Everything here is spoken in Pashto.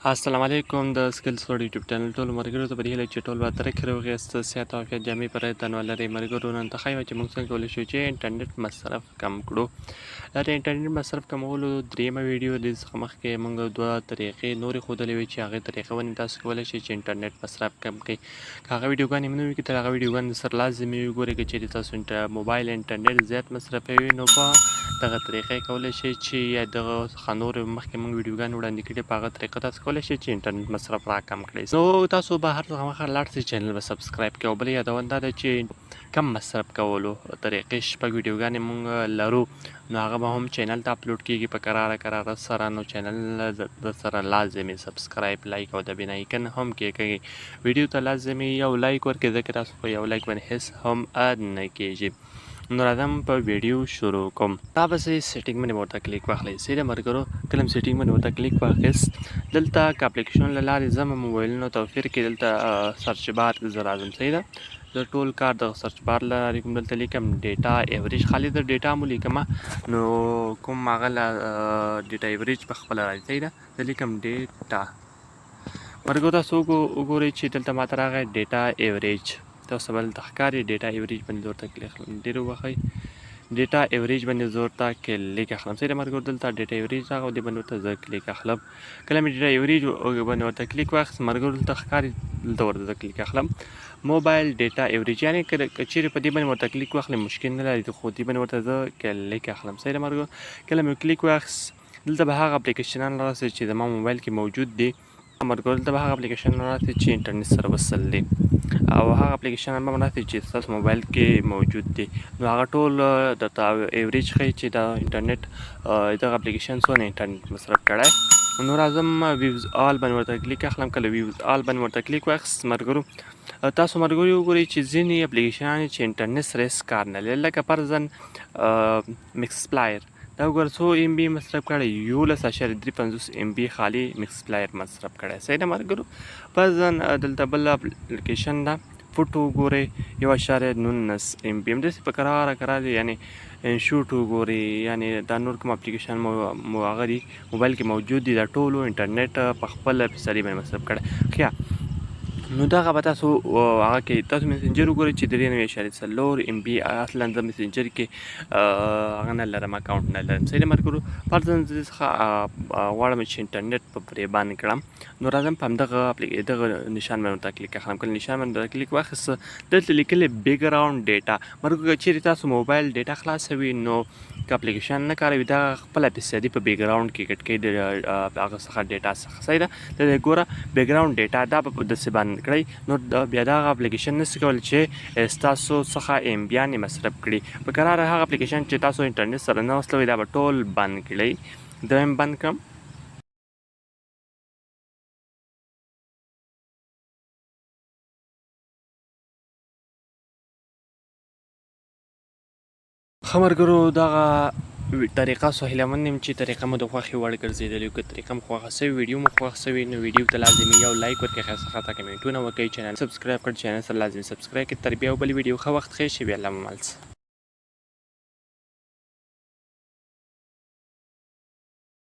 السلام علیکم د سکلز فور یوټیوب چینل ټولو ملګرو ته په دې هیله چې ټول به ترې روغې است صحت او عافیت جامې پر تن ولرئ ملګرو نن ته ښایي چې موږ څنګه کولی شو چې انټرنیټ مصرف کم کړو د انټرنیټ مصرف کمولو دریمه ویډیو د څخه مخکې موږ دوه طریقې نورې ښودلې وې چې هغې طریقې ونې تاسو کولی شئ چې انټرنیټ مصرف کم کړئ که هغه ویډیوګانې هم نه وي کتل هغه ویډیوګانې سره لازمي وګورئ که چیرې تاسو موبایل انټرنیټ زیات مصرفوي نو په دغه طریقې کولی شئ چې یا دغه څخه نورې مخکې موږ ویډیوګانې وړاندې کړي په هغه طریقه تاسو کولی شئ چې انټرنیټ مصرف را کم کړئ نو تاسو به هر څه مخه لاړ شئ چینل به سبسکرایب کړئ او بله یادونه دا ده چې کم مصرف کولو طریقې شپږ ویډیوګانې موږ لرو نو هغه به هم چینل ته اپلوډ کیږي په قراره سره نو چینل د سره لازمي سبسکرایب لایک او د بین آیکن هم کیږي ویډیو ته لازمي یو لایک ورکړئ ځکه تاسو په یو لایک باندې هیڅ هم اد نه کیږي نو راځم په ویډیو شروع کوم دا به سیټینګ باندې ورته کلیک واخلئ سیده مرګرو کله سیټینګ باندې ورته کلیک واخیست دلته که اپلیکیشن له لارې زما موبایلونو توفیر کې دلته سرچ بار زه راځم صحیح ده د ټول کار د سرچ بار له لارې کوم دلته لیکم ډیټا ایوریج خالي د ډیټا مو لیکمه نو کوم هغه ډیټا ایوریج په خپله راځي صحیح ده زه لیکم ډیټا مرګرو تاسو وګورئ چې دلته ماته راغی ډیټا ایوریج تاسو بل د ښکاري ډیټا ایوریج باندې زور ته کلیک کړم ډېر ووهئ ډیټا ایوریج باندې زور ته کلیک اخلم صحیح ده مرګرو دلته ډیټا ایوریج راغی او دې باندې ورته زه کلیک اخلم کله مې ډیټا ایوریج باندې ورته کلیک واخیست مرګرو دلته ښکاري دلته ورته زه کلیک اخلم موبایل ډیټا ایوریج یعنې که چیرې په دې باندې ورته کلیک واخلم مشکل نه لري خو دې باندې ورته زه کلیک اخلم صحیح ده مرګرو کله مې کلیک واخیست دلته به هغه اپلیکیشنان راسي چې زما موبایل کې موجود دي مرګرو دلته به هغه اپلیکیشن راسي چې انټرنیټ سره وصل دي او هغه اپلیکیشن به راسي چې ستاسو موبایل کې موجود دي نو هغه ټول درته ایوریج ښیي چې د انټرنیټ دغه اپلیکیشن څونه انټرنیټ مصرف کړی نو راځم ویوز آل باندې ورته کلیک اخلم کله ویوز آل باندې ورته کلیک واخیست مرګرو تاسو مرګرو وګورئ چې ځینې اپلیکیشنان چې انټرنیټ سره هېڅ کار نه لري لکه فرضاً مکس پلایر دا وګوره څو ام بي مصرف کړی 11.350 ام بي خالي مکس پلایر مصرف کړی صحیح ده مرګرو فرضاً دلته بل اپلیکیشن ده فوټو وګورئ 1.19 ام بي همداسې په قرار یعنې شوټ وګورئ یعنې دا نور کوم اپلیکیشن مو هغه دي موبایل کې موجود دي دا ټولو انټرنیټ په خپل فیصدي باندې مصرف کړی ښه نو دغه به تاسو هغه کې تاسو مسنجر وګورئ چې 3.4 ام بي اصلا زه مسنجر کې هغه نه لرم اکاونټ نه لرم صحیح ده مرګرو فرضاً زه څخه غواړم چې انټرنیټ په پرې باندې کړم نو راځم په همدغه نشان باندې ورته کلیک اخلم کله نشان باندې کلیک واخیست دلته لیکلی بیک ګراونډ ډیټا مرګرو که چیرې تاسو موبایل ډیټا خلاصوي نو که اپلیکیشن نه کاروي دا خپله فیصدي په بیک ګراونډ کې کټ کوي د هغه څخه ډیټا څخه صحیح ده د ګوره بیک ګراونډ ډیټا دا به داسې باندې کړئ نو بیا دغه اپلیکیشن نشي کولی چې ستاسو څخه ام بیانې مصرف کړي په قراره هغه اپلیکیشن چې تاسو انټرنیټ سره نه وصلوئ دا به ټول بند کړئ دویم بند کړم ښه مرګرو دغه طریقه سهیلمن یم چې طریقه مو د خوښې وړ ګرځېدلې که طریقه مو خوښه سوې ویډیو مو خوښ سوې نو ویډیو ته لازمي یو لایک ورکړئ ښایسته ښه کمنټونه وکړئ چینل سبسکرایب کړئ چینل سره لازمي سبسکرایب کړئ تر بیا یو بلې ویډیو ښه وخت ښه شي بیا الله مو مل شه